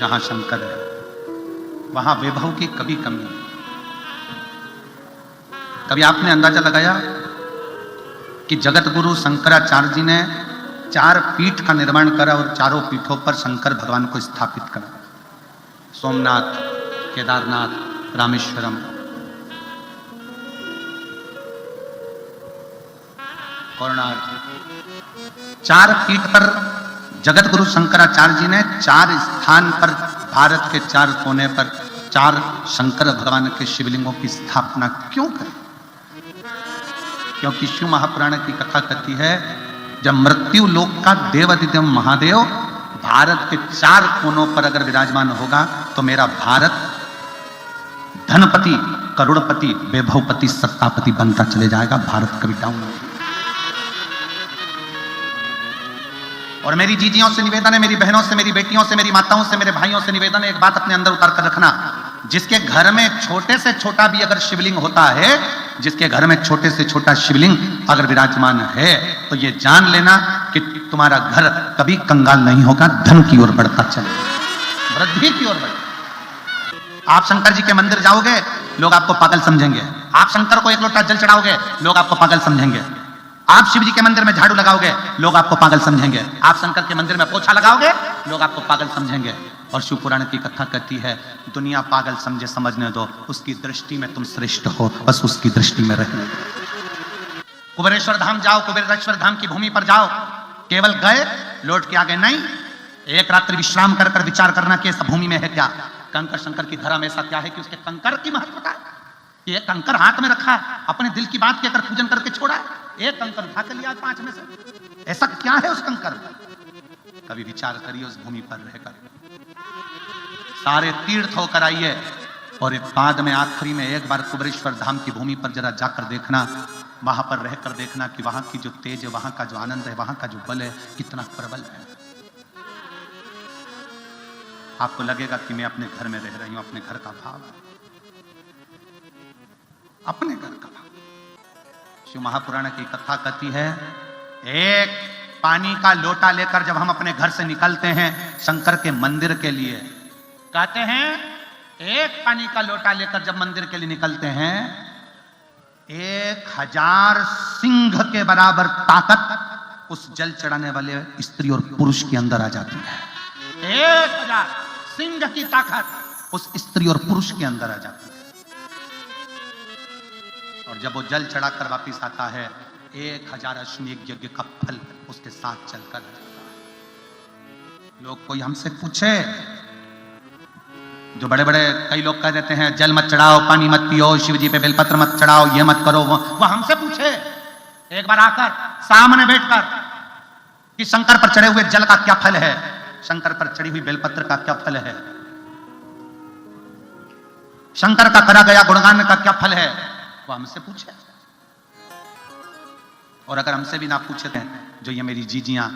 जहां शंकर है वहां वैभव की कभी कमी नहीं। कभी आपने अंदाजा लगाया कि जगत गुरु शंकराचार्य जी ने 4 पीठ का निर्माण करा और चारों पीठों पर शंकर भगवान को स्थापित करा? सोमनाथ, केदारनाथ, रामेश्वरम। कोणार्क। 4 पीठ पर जगत गुरु शंकराचार्य जी ने 4 स्थान पर भारत के 4 कोने पर 4 शंकर भगवान के शिवलिंगों की स्थापना क्यों करी? क्योंकि शिव महापुराण की कथा कहती है जब मृत्यु लोक का देवादिदेव महादेव भारत के 4 कोनों पर अगर विराजमान होगा तो मेरा भारत धनपति, करोड़पति, वैभवपति, सत्तापति बनता चले जाएगा। भारत कभी डाउन नहीं। और मेरी जीजियों से निवेदन है, मेरी बहनों से, मेरी बेटियों से, मेरी माताओं से, मेरे भाइयों से निवेदन है, एक बात अपने अंदर उतार कर रखना। जिसके घर में छोटे से छोटा भी अगर शिवलिंग होता है, जिसके घर में छोटे से छोटा शिवलिंग अगर विराजमान है, तो ये जान लेना कि तुम्हारा घर कभी कंगाल नहीं होगा, धन की ओर बढ़ता चलेगा, वृद्धि की ओर बढ़ेगा। आप शंकर जी के मंदिर जाओगे, लोग आपको पागल समझेंगे। आप शंकर को 1 लोटा जल चढ़ाओगे, लोग आपको पागल समझेंगे। आप शिव जी के मंदिर में झाड़ू लगाओगे, लोग आपको पागल समझेंगे। आप शंकर के मंदिर में पोछा लगाओगे, लोग आपको पागल समझेंगे। और शिव पुराण की कथा कहती है दुनिया पागल समझे, समझने दो, उसकी दृष्टि में तुम श्रेष्ठ हो, बस उसकी दृष्टि में रहने दो। कुबेरेश्वर धाम जाओ, कुबेरेश्वर धाम की भूमि पर जाओ, केवल गए लौट के आगे नहीं, एक रात्रि विश्राम कर कर विचार करना कि इस भूमि में है क्या। कंकर शंकर की धरा में ऐसा क्या है कि उसके कंकर की महत्वता है। ये कंकर हाथ में रखा है, अपने दिल की बात कहकर पूजन करके छोड़ा है, एक कंकर उठा के लिया 5 में से। ऐसा क्या है उस कंकर में? कभी विचार करिए उस भूमि पर रहकर। सारे तीर्थ होकर आइए और एक बाद में आखिरी में एक बार कुबेरेश्वर धाम की भूमि पर जरा जाकर देखना, वहां पर रहकर देखना कि वहां की जो तेज है, वहां का जो आनंद है, वहां का जो बल है, कितना प्रबल है। आपको लगेगा कि मैं अपने घर में रह रही हूं, अपने घर का भाव है, अपने घर का भाव। शिव महापुराण की कथा कहती है एक पानी का लोटा लेकर जब हम अपने घर से निकलते हैं शंकर के मंदिर के लिए, कहते हैं एक पानी का लोटा लेकर जब मंदिर के लिए निकलते हैं, 1000 सिंह के बराबर ताकत उस जल चढ़ाने वाले स्त्री और पुरुष के अंदर आ जाती है। 1000 सिंह की ताकत उस स्त्री और पुरुष के अंदर आ जाती है। और जब वो जल चढ़ाकर वापिस आता है, 1000 अश्वमेध यज्ञ का फल उसके साथ चलकर आ जाता है। लोग कोई हमसे पूछे, जो बड़े बड़े कई लोग कह देते हैं जल मत चढ़ाओ, पानी मत पियो, शिव जी पे बेलपत्र मत चढ़ाओ, ये मत करो, वो हमसे पूछे एक बार आकर सामने बैठकर कि शंकर पर चढ़े हुए जल का क्या फल है, शंकर पर चढ़ी हुई बेलपत्र का क्या फल है, शंकर का करा गया गुणगान का क्या फल है, वो हमसे पूछे। और अगर हमसे भी ना पूछे थे, जो ये मेरी जीजियां,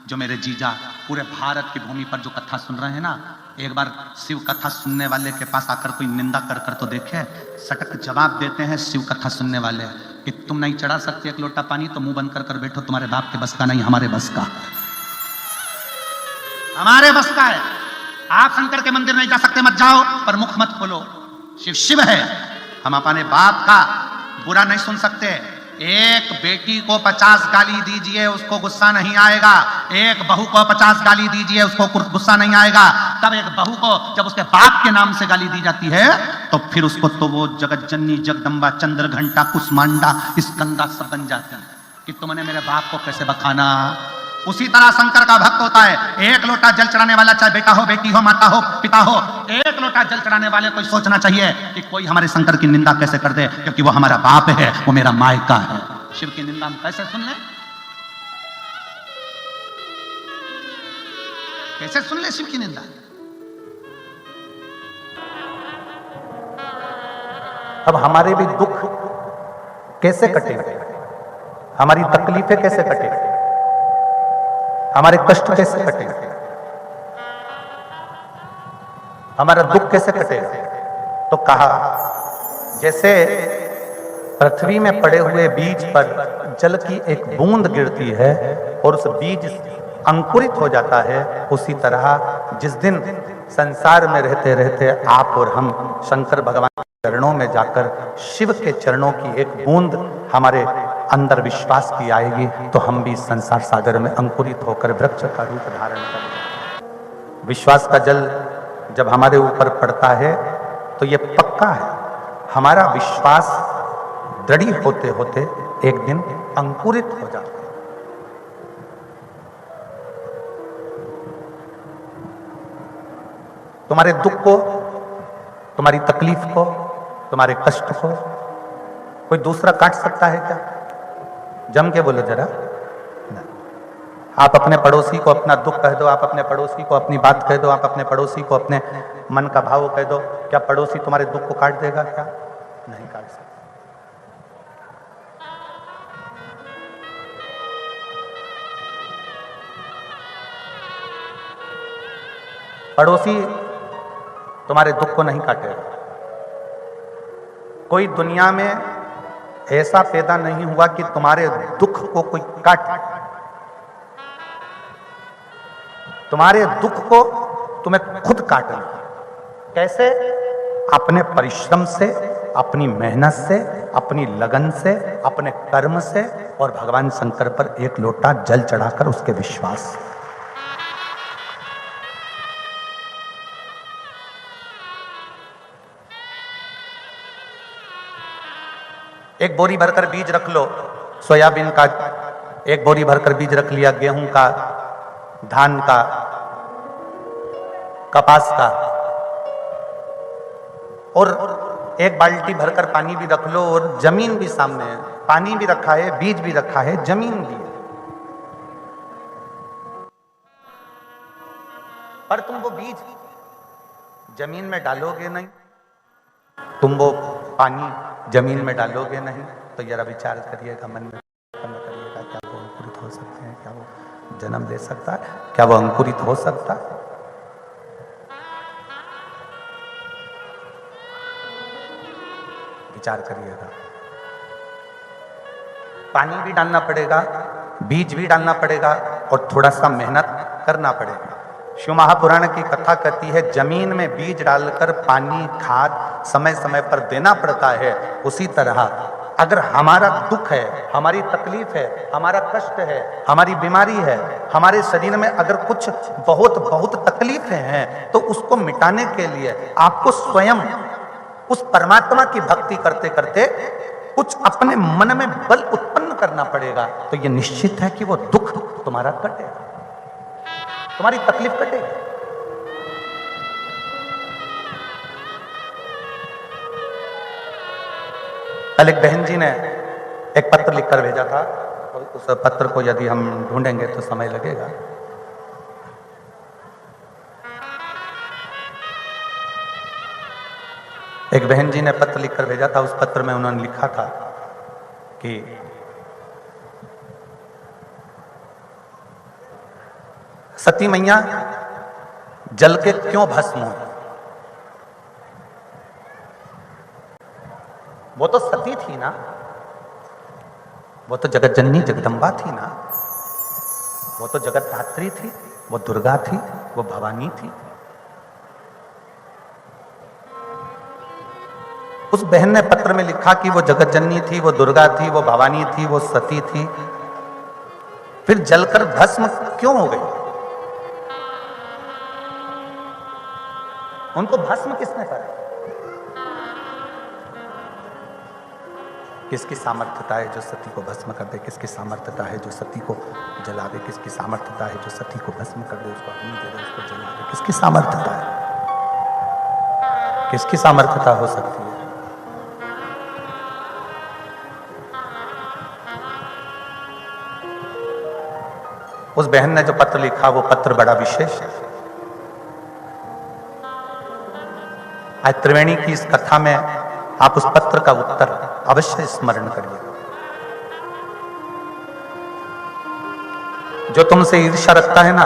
जो मेरे जीजा पूरे भारत की भूमि पर जो कथा सुन रहे हैं ना, एक बार शिव कथा सुनने वाले के पास आकर कोई निंदा कर कर तो देखे। सटक जवाब देते हैं शिव कथा सुनने वाले कि तुम नहीं चढ़ा सकते 1 लोटा पानी, तो मुंह बंद कर कर बैठो, तुम्हारे बाप के बस का नहीं, हमारे बस का, हमारे बस का है। आप शंकर के मंदिर नहीं जा सकते, मत जाओ, पर मुख मत खोलो, शिव शिव है। हम अपने बाप का बुरा नहीं सुन सकते। एक बेटी को 50 गाली दीजिए, उसको गुस्सा नहीं आएगा। एक बहू को 50 गाली दीजिए, उसको गुस्सा नहीं आएगा। तब एक बहू को जब उसके बाप के नाम से गाली दी जाती है, तो फिर उसको तो वो जगत जननी, जगदम्बा, चंद्र घंटा, कुसमांडा, स्कंदा सब बन जाती है कि तुमने मेरे बाप को कैसे बखाना। उसी तरह शंकर का भक्त होता है। 1 लोटा जल चढ़ाने वाला, चाहे बेटा हो, बेटी हो, माता हो, पिता हो, 1 लोटा जल चढ़ाने वाले को सोचना चाहिए कि कोई हमारे शंकर की निंदा कैसे कर दे, क्योंकि वो हमारा बाप है, वो मेरा मायका है। शिव की निंदा हम कैसे सुन ले, कैसे सुन ले शिव की निंदा। अब हमारे भी दुख कैसे कटेंगे, हमारी तकलीफें कैसे कटेंगी, हमारे कष्ट कैसे कटेंगे, हमारा दुख कैसे कटेगा। तो कहा जैसे पृथ्वी में पड़े हुए बीज पर जल की एक बूंद गिरती है और उस बीज अंकुरित हो जाता है, उसी तरह जिस दिन संसार में रहते रहते आप और हम शंकर भगवान के चरणों में जाकर शिव के चरणों की एक बूंद हमारे अंदर विश्वास की आएगी, तो हम भी संसार सागर में अंकुरित होकर वृक्ष का रूप धारण करेंगे। विश्वास का जल जब हमारे ऊपर पड़ता है तो ये पक्का है, हमारा विश्वास दृढ़ होते होते एक दिन अंकुरित हो जाता है। तुम्हारे दुख को, तुम्हारी तकलीफ को, तुम्हारे कष्ट को कोई दूसरा काट सकता है क्या? जम के बोलो जरा। नहीं। आप अपने पड़ोसी को अपना दुख कह दो, आप अपने पड़ोसी को अपनी बात कह दो, आप अपने पड़ोसी को अपने मन का भाव कह दो, क्या पड़ोसी तुम्हारे दुख को काट देगा क्या? नहीं काट सकता। पड़ोसी तुम्हारे दुख को नहीं काटेगा। कोई दुनिया में ऐसा पैदा नहीं हुआ कि तुम्हारे दुख को कोई काटे। तुम्हारे दुख को तुम्हें खुद काटना। कैसे? अपने परिश्रम से, अपनी मेहनत से, अपनी लगन से, अपने कर्म से, और भगवान शंकर पर एक लोटा जल चढ़ाकर उसके विश्वास से। एक बोरी भरकर बीज रख लो सोयाबीन का, एक बोरी भरकर बीज रख लिया गेहूं का, धान का, कपास का, और एक बाल्टी भरकर पानी भी रख लो, और जमीन भी सामने है, पानी भी रखा है, बीज भी रखा है, जमीन भी है, पर तुम वो बीज जमीन में डालोगे नहीं, तुम वो पानी जमीन में डालोगे नहीं, तो जरा विचार करिएगा, मन में करिएगा, क्या वो अंकुरित हो सकते हैं? क्या वो जन्म ले सकता है? क्या वो अंकुरित हो सकता है? विचार करिएगा। पानी भी डालना पड़ेगा, बीज भी डालना पड़ेगा, और थोड़ा सा मेहनत करना पड़ेगा। शिव महापुराण की कथा कहती है, जमीन में बीज डालकर पानी, खाद समय समय पर देना पड़ता है। उसी तरह अगर हमारा दुख है, हमारी तकलीफ है, हमारा कष्ट है, हमारी बीमारी है, हमारे शरीर में अगर कुछ बहुत बहुत तकलीफें हैं, तो उसको मिटाने के लिए आपको स्वयं उस परमात्मा की भक्ति करते करते कुछ अपने मन में बल उत्पन्न करना पड़ेगा। तो यह निश्चित है कि वो दुख तुम्हारा कटेगा, तुम्हारी तकलीफ कटेगी। कल एक बहन जी ने एक पत्र लिखकर भेजा था, तो उस पत्र को यदि हम ढूंढेंगे तो समय लगेगा। एक बहन जी ने पत्र लिखकर भेजा था। उस पत्र में उन्होंने लिखा था कि सती मैया जल के क्यों भस्म हुई? वो तो सती थी ना, वो तो जगत जननी जगदम्बा थी ना, वो तो जगत धात्री थी, वो दुर्गा थी, वो भवानी थी। उस बहन ने पत्र में लिखा कि वो जगत जननी थी, वो दुर्गा थी, वो भवानी थी, वो सती थी, फिर जलकर भस्म क्यों हो गई? उनको भस्म किसने करा? किसकी सामर्थ्यता है जो सती को भस्म कर दे? किसकी सामर्थ्यता है जो सती को जला दे? किसकी सामर्थ्यता है जो सती को भस्म कर दे, उसको अग्नि दे दे, उसको जला दे? किसकी सामर्थ्यता है? किसकी सामर्थ्यता हो सकती है? उस बहन ने जो पत्र लिखा, वो पत्र बड़ा विशेष है। आज त्रिवेणी की इस कथा में आप उस पत्र का उत्तर अवश्य स्मरण करिए। जो तुमसे ईर्ष्या रखता है ना,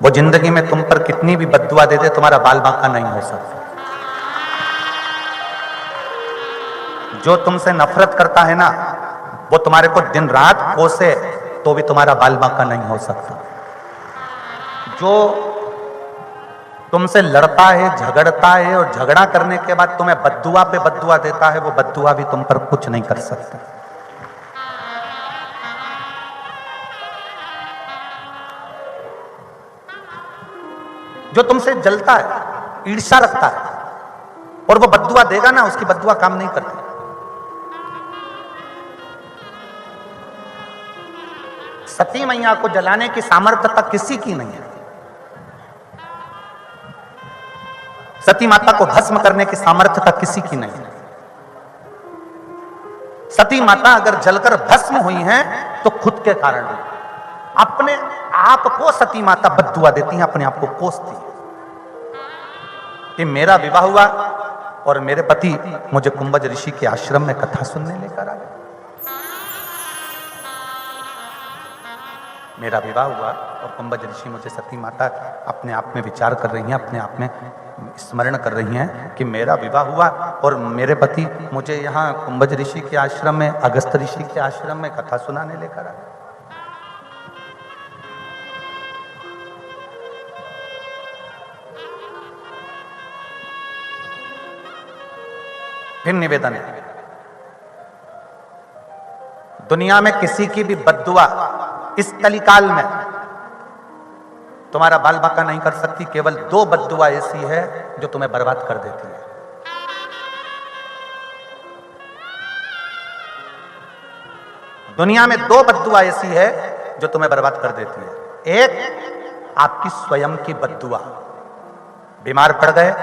वो जिंदगी में तुम पर कितनी भी बद्दुआ दे दे, तुम्हारा बाल बांका नहीं हो सकता। जो तुमसे नफरत करता है ना, वो तुम्हारे को दिन रात कोसे तो भी तुम्हारा बाल बांका नहीं हो सकता। जो तुमसे लड़ता है, झगड़ता है और झगड़ा करने के बाद तुम्हें बद्दुआ पे बद्दुआ देता है, वो बद्दुआ भी तुम पर कुछ नहीं कर सकता। जो तुमसे जलता है, ईर्ष्या रखता है और वो बद्दुआ देगा ना, उसकी बद्दुआ काम नहीं करती। सती मैया को जलाने की सामर्थ्यता किसी की नहीं है। सती माता को भस्म करने की सामर्थ्यता किसी की नहीं है। सती माता अगर जलकर भस्म हुई हैं तो खुद के कारण हुई। अपने आप को सती माता बद्दुआ देती है, अपने आप को कोसती है कि मेरा विवाह हुआ और मेरे पति मुझे कुंभज ऋषि के आश्रम में कथा सुनने लेकर आ गए। मेरा विवाह हुआ और कुंभज ऋषि मुझे सती माता अपने आप में विचार कर रही हैं, अपने आप में स्मरण कर रही हैं कि मेरा विवाह हुआ और मेरे पति मुझे यहाँ कुंभज ऋषि के आश्रम में, अगस्त ऋषि के आश्रम में कथा सुनाने लेकर आ गए। फिर निवेदन है, दुनिया में किसी की भी बद्दुआ इस कलिकाल में तुम्हारा बाल बांका नहीं कर सकती। केवल 2 बद्दुआ ऐसी है जो तुम्हें बर्बाद कर देती है। दुनिया में 2 बद्दुआ ऐसी है जो तुम्हें बर्बाद कर देती है। एक आपकी स्वयं की बद्दुआ, बीमार पड़ गए,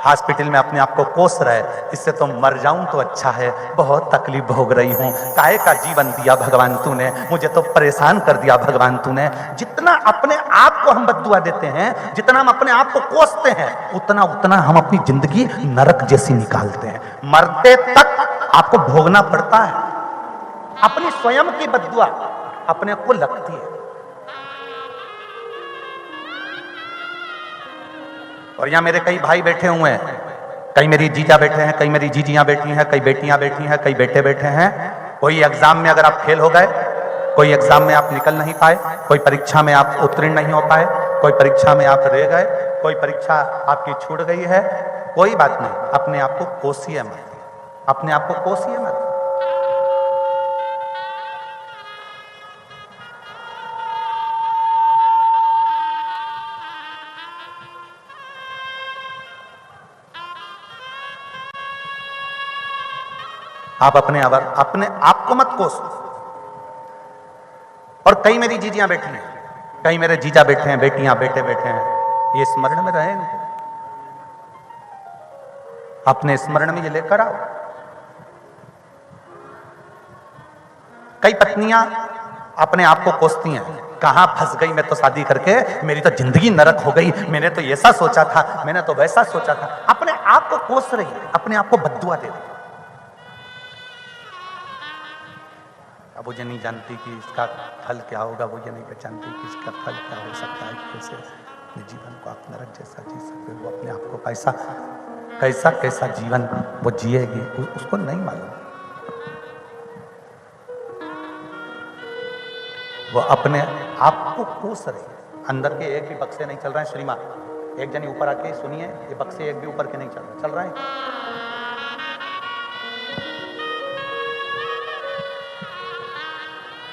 हॉस्पिटल में अपने आप को कोस रहे, इससे तो मर जाऊं तो अच्छा है, बहुत तकलीफ भोग रही हूं, काहे का जीवन दिया भगवान तूने, मुझे तो परेशान कर दिया भगवान तूने। जितना अपने आप को हम बद्दुआ देते हैं, जितना हम अपने आप को कोसते हैं, उतना उतना हम अपनी जिंदगी नरक जैसी निकालते हैं। मरते तक आपको भोगना पड़ता है। अपनी स्वयं की बद्दुआ अपने को लगती है। और यहां मेरे कई भाई बैठे हुए हैं, कई मेरी जीजा बैठे हैं, कई मेरी जीजियां बैठी हैं, कई बेटियां बैठी हैं, कई बेटे बैठे हैं। कोई एग्जाम में अगर आप फेल हो गए, कोई एग्जाम में आप निकल नहीं पाए, कोई परीक्षा में आप उत्तीर्ण नहीं हो पाए, कोई परीक्षा में आप रह गए, कोई परीक्षा आपकी छूट गई है, कोई बात नहीं, अपने आप को कोसिए मत, अपने आप को कोसिए मत। आप अपने आप को मत कोसो। और कई मेरी जीजियां बैठी हैं, कई मेरे जीजा बैठे हैं, बेटियां बेटे बैठे हैं, ये स्मरण में रहे, अपने स्मरण में ये लेकर आओ। कई पत्नियां अपने आप को कोसती हैं, कहां फंस गई मैं तो शादी करके, मेरी तो जिंदगी नरक हो गई, मैंने तो ऐसा सोचा था, मैंने तो वैसा सोचा था। अपने आप को कोस रही है, अपने आप को बद्दुआ दे रही है। अब वो ये नहीं जानती कि इसका फल क्या होगा, वो ये नहीं पहचानती कि इसका फल क्या हो सकता है, कैसे अपने जीवन को आप नरक जैसा जी सकते। वो अपने आप को कैसा जीवन वो जिएगी, उसको नहीं मालूम। वो अपने आप को कोस रही है। अंदर के एक भी बक्से नहीं चल रहे हैं। श्रीमान, एक जनी ऊपर आके सुनिए, ये बक्से एक भी ऊपर के नहीं चल रहे हैं।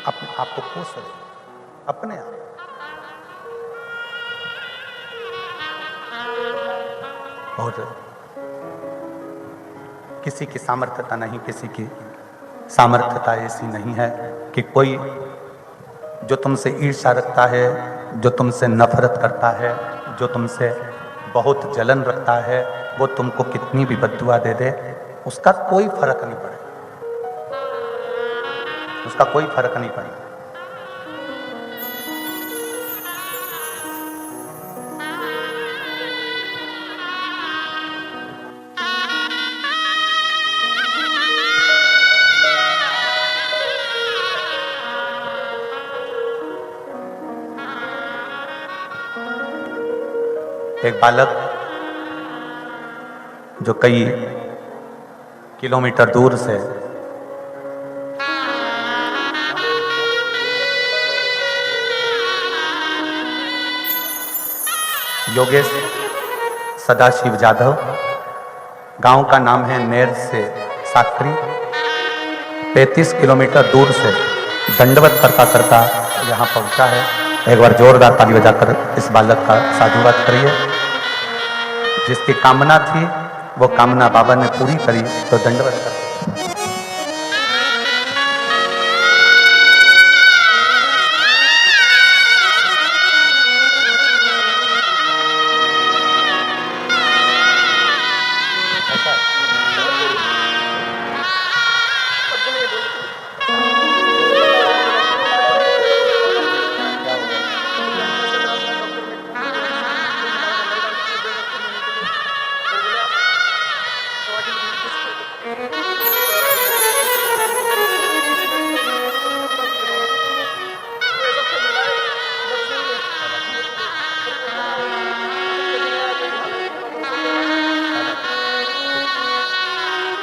अपने आप को कोस रहे, अपने आप। और किसी की सामर्थ्यता नहीं, किसी की सामर्थ्यता ऐसी नहीं है कि कोई जो तुमसे ईर्ष्या रखता है, जो तुमसे नफरत करता है, जो तुमसे बहुत जलन रखता है, वो तुमको कितनी भी बद्दुआ दे दे, उसका कोई फर्क नहीं पड़ेगा, उसका कोई फर्क नहीं पड़ेगा। एक बालक जो कई किलोमीटर दूर से योगेश सदाशिव जाधव, गांव का नाम है नेर से साकरी। 35 किलोमीटर दूर से दंडवत करता करता यहाँ पहुँचा है। एक बार जोरदार ताली बजाकर इस बालक का साधुवाद करिए। जिसकी कामना थी वो कामना बाबा ने पूरी करी, तो दंडवत कर।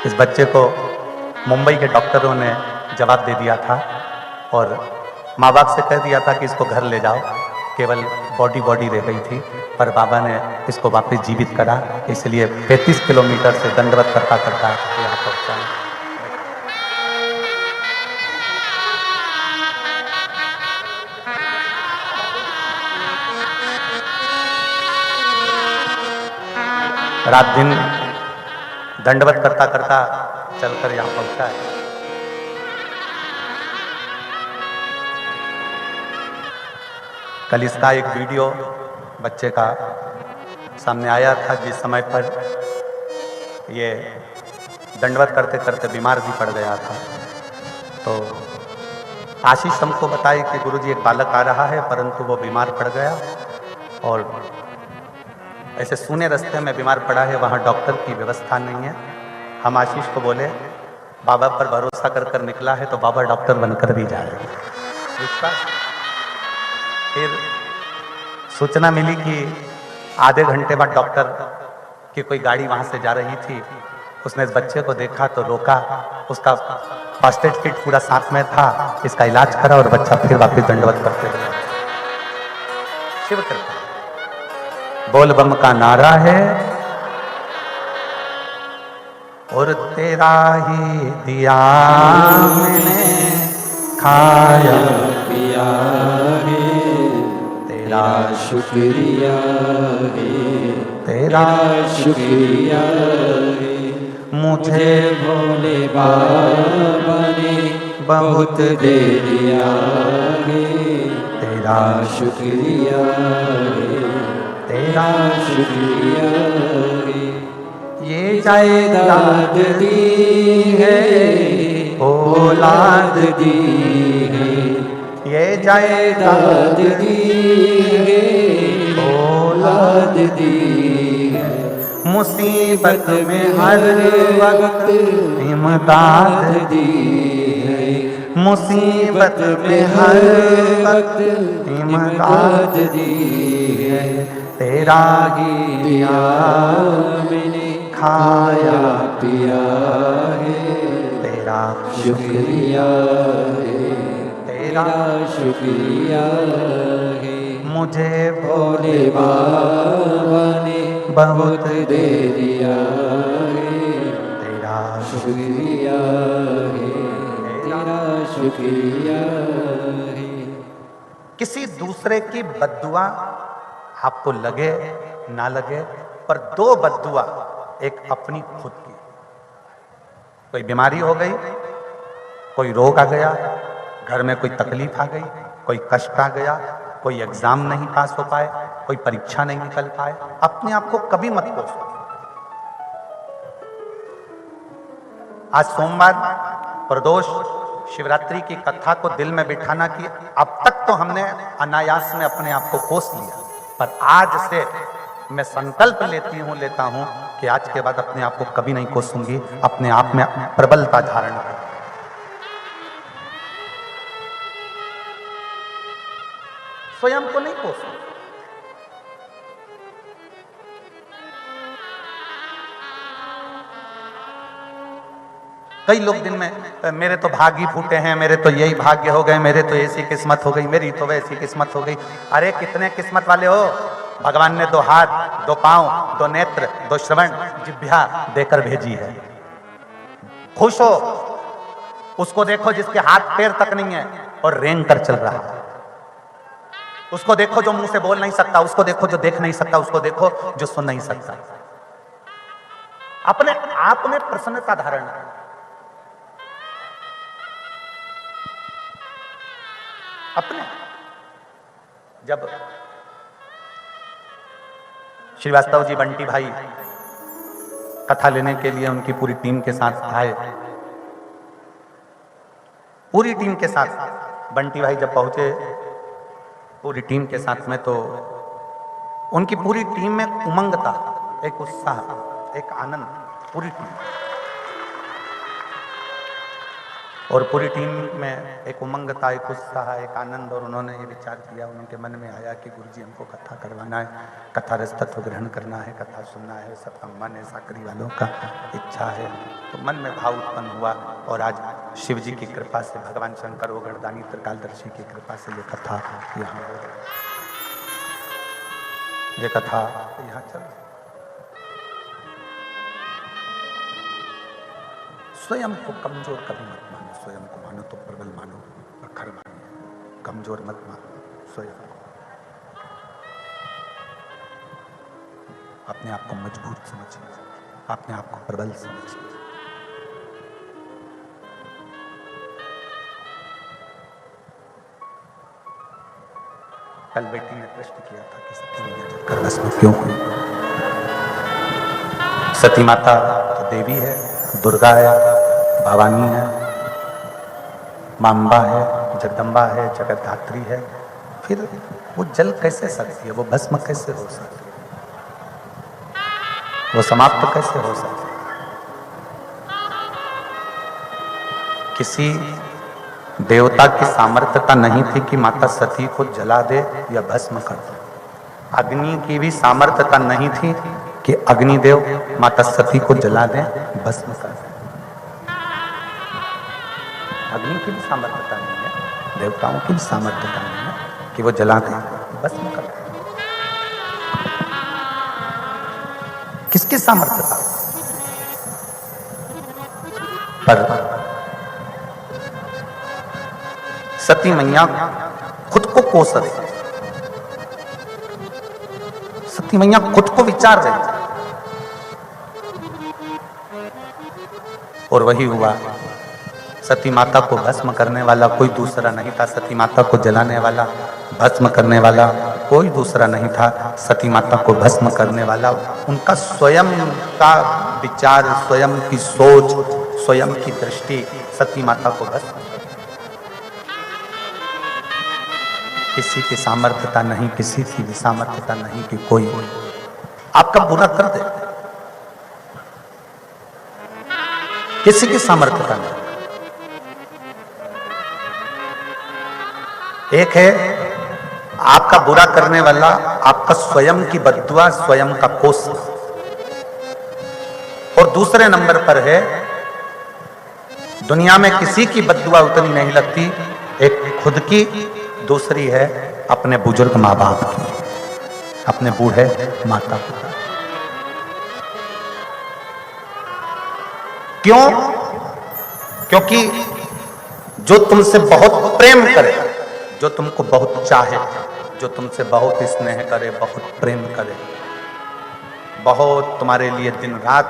इस बच्चे को मुंबई के डॉक्टरों ने जवाब दे दिया था और माँ बाप से कह दिया था कि इसको घर ले जाओ, केवल बॉडी रह गई थी, पर बाबा ने इसको वापस जीवित करा। इसलिए 35 किलोमीटर से दंडवत करता करता यहाँ पहुँचा। रात दिन दंडवत करता करता चलकर यहाँ पहुंचा है। कल इसका एक वीडियो बच्चे का सामने आया था, जिस समय पर ये दंडवत करते करते बीमार भी पड़ गया था। तो आशीष हमको बताए कि गुरुजी एक बालक आ रहा है, परंतु वो बीमार पड़ गया और ऐसे सुने रास्ते में बीमार पड़ा है, वहाँ डॉक्टर की व्यवस्था नहीं है। हम आशीष को बोले बाबा पर भरोसा कर कर निकला है तो बाबा डॉक्टर बनकर भी जाएगा। विश्वास। फिर सूचना मिली कि आधे घंटे बाद डॉक्टर की कोई गाड़ी वहाँ से जा रही थी। उसने इस बच्चे को देखा तो रोका, उसका फर्स्ट एड किट पूरा साथ में था, इसका इलाज करा और बच्चा फिर वापस दंडवत करते गया। शिव कृपा। बोल बम का नारा है और तेरा ही दिया मैंने खाया पिया है, तेरा शुक्रिया है, तेरा शुक्रिया है। मुझे भोले बाबा ने बहुत दे दिया है, तेरा शुक्रिया है, तेरा शुक्रिया है। ये जायदाद दी है, औलाद दी है, ये जायदाद दी है, औलाद दी है। मुसीबत में हर वक्त इमदाद दी है, मुसीबत में हर वक्त इमदाद दी है। तेरा ही दिया मैंने खाया पिया है, तेरा शुक्रिया है, तेरा शुक्रिया है। मुझे भोले बाबा ने बहुत दे दिया है, तेरा शुक्रिया है, तेरा शुक्रिया है। किसी दूसरे की बद्दुआ आपको लगे ना लगे, पर दो बद्दुआ, एक अपनी खुद की। कोई बीमारी हो गई, कोई रोग आ गया, घर में कोई तकलीफ आ गई, कोई कष्ट आ गया, कोई एग्जाम नहीं पास हो पाए, कोई परीक्षा नहीं निकल पाए, अपने आप को कभी मत कोसो। आज सोमवार प्रदोष शिवरात्रि की कथा को दिल में बिठाना कि अब तक तो हमने अनायास में अपने आप को कोस लिया, पर आज से मैं संकल्प लेता हूं कि आज के बाद अपने आप को कभी नहीं कोसूंगी, अपने आप में प्रबलता धारण कर। स्वयं को नहीं कोसू। कई लोग दिन में मेरे तो भाग ही फूटे हैं, मेरे तो यही भाग्य हो गए, मेरे तो ऐसी किस्मत हो गई, मेरी तो वैसी किस्मत हो गई। अरे कितने किस्मत वाले हो, भगवान ने 2 हाथ, 2 पांव, 2 नेत्र, 2 श्रवण, जिह्वा देकर भेजी है। खुश हो, उसको देखो जिसके हाथ पैर तक नहीं है और रेंग कर चल रहा है। उसको देखो जो मुंह से बोल नहीं सकता, उसको देखो जो देख नहीं सकता, उसको देखो जो सुन नहीं सकता। अपने आप में प्रसन्नता धारण करो। अपने जब श्रीवास्तव जी बंटी भाई कथा लेने के लिए उनकी पूरी टीम के साथ आए, पूरी टीम के साथ बंटी भाई जब पहुंचे पूरी टीम के साथ में, तो उनकी पूरी टीम में उमंग था, एक उत्साह, एक आनंद, पूरी टीम। और पूरी टीम में एक उमंग था, एक उत्साह, एक आनंद। और उन्होंने ये विचार किया, उनके मन में आया कि गुरुजी हमको कथा करवाना है, कथा रस तत्व ग्रहण करना है, कथा सुनना है, सबका मन है, साकरी वालों का इच्छा है। तो मन में भाव उत्पन्न हुआ और आज शिव जी की कृपा से, भगवान शंकर वो गणदानी त्रिकालदर्शी की कृपा से ये कथा यहाँ हो रही, ये कथा यहाँ चल रही। स्वयं को कमजोर कभी मत मानो, स्वयं को मानो तो प्रबल मानो, प्रखर मानो, कमजोर मत मानो स्वयं को। अपने आप को मजबूत समझिए, अपने आप को प्रबल समझिए। कल बेटी ने प्रश्न किया था कि सती मैया जलकर भस्म क्यों हुई। सती माता तो देवी है, दुर्गा है, भवानी है, मांबा है, जगदम्बा है, जगतधात्री है। फिर वो जल कैसे सकती है, वो भस्म कैसे हो सकती है, वो समाप्त कैसे हो सकती है। किसी देवता की सामर्थ्यता नहीं थी कि माता सती को जला दे या भस्म कर दे। अग्नि की भी सामर्थ्यता नहीं थी कि अग्निदेव माता सती को जला दे, भस्म कर दे। अग्नि की भी सामर्थ्यता नहीं है, देवताओं की भी सामर्थ्यता नहीं है कि वो जला दे, भस्म कर दे। किसकी सामर्थ्यता? पर सती मैया खुद को कोस रही, सती मैया खुद को विचार रही थी। और वही हुआ, सती माता को भस्म करने वाला कोई दूसरा नहीं था, सती माता को जलाने वाला, भस्म करने वाला कोई दूसरा नहीं था। सती माता को भस्म करने वाला उनका स्वयं का विचार, स्वयं की सोच, स्वयं की दृष्टि सती माता को भस्म। किसी की सामर्थ्यता नहीं, किसी की भी सामर्थ्यता नहीं कि कोई आपका बुरा कर दे, किसी की सामर्थ्यता नहीं। एक है आपका बुरा करने वाला, आपका स्वयं की बद्दुआ, स्वयं का कोस। और दूसरे नंबर पर है, दुनिया में किसी की बद्दुआ उतनी नहीं लगती, एक खुद की, दूसरी है अपने बुजुर्ग माँ बाप की, अपने बूढ़े माता पिता। क्यों? क्योंकि जो तुमसे बहुत प्रेम करे, जो तुमको बहुत चाहे, जो तुमसे बहुत स्नेह करे, बहुत प्रेम करे, बहुत तुम्हारे लिए दिन रात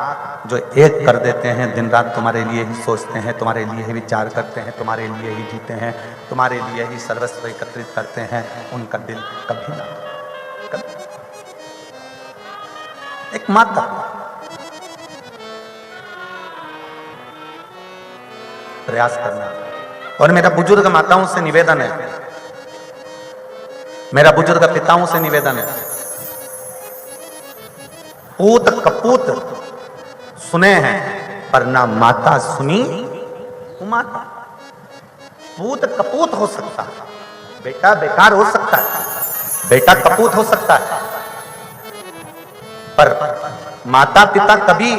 जो एक कर देते हैं, दिन रात तुम्हारे लिए ही सोचते हैं, तुम्हारे लिए ही विचार करते हैं, तुम्हारे लिए ही जीते हैं, तुम्हारे लिए ही सर्वस्व एकत्रित करते हैं, उनका दिल कभी ना, कभी। एक माता प्रयास करना। और मेरा बुजुर्ग माताओं से निवेदन है, मेरा बुजुर्ग पिताओं से निवेदन है, पूत कपूत सुने हैं पर ना माता सुनी माता। पूत कपूत हो सकता है, बेटा बेकार हो सकता है, बेटा कपूत हो सकता है, पर माता पिता कभी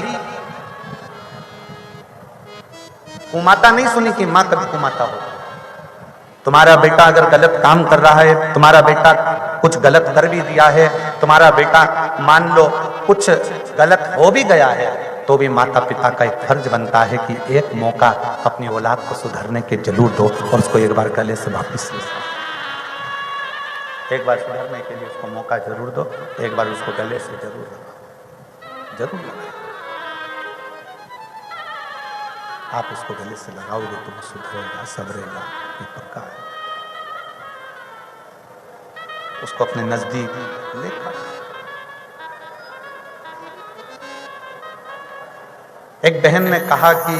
कुमाता नहीं सुनी कि मां कभी कुमाता हो। तुम्हारा बेटा अगर गलत काम कर रहा है, तुम्हारा बेटा कुछ गलत कर भी दिया है, तुम्हारा बेटा मान लो कुछ गलत हो भी गया है, तो भी माता पिता का एक फर्ज बनता है कि एक मौका अपनी औलाद को सुधरने के जरूर दो और उसको एक बार गले से वापिस ले, एक बार सुधरने के लिए उसको मौका जरूर दो, एक बार उसको गले से जरूर लगाओ। आप उसको गले से लगाओगे तो वो सुधरेगा, सबरेगा, ये पक्का है। उसको अपने नजदीक लेकर एक बहन ने कहा कि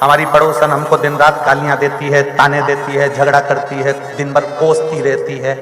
हमारी पड़ोसन हमको दिन रात गालियां देती है, ताने देती है, झगड़ा करती है, दिन भर कोसती रहती है,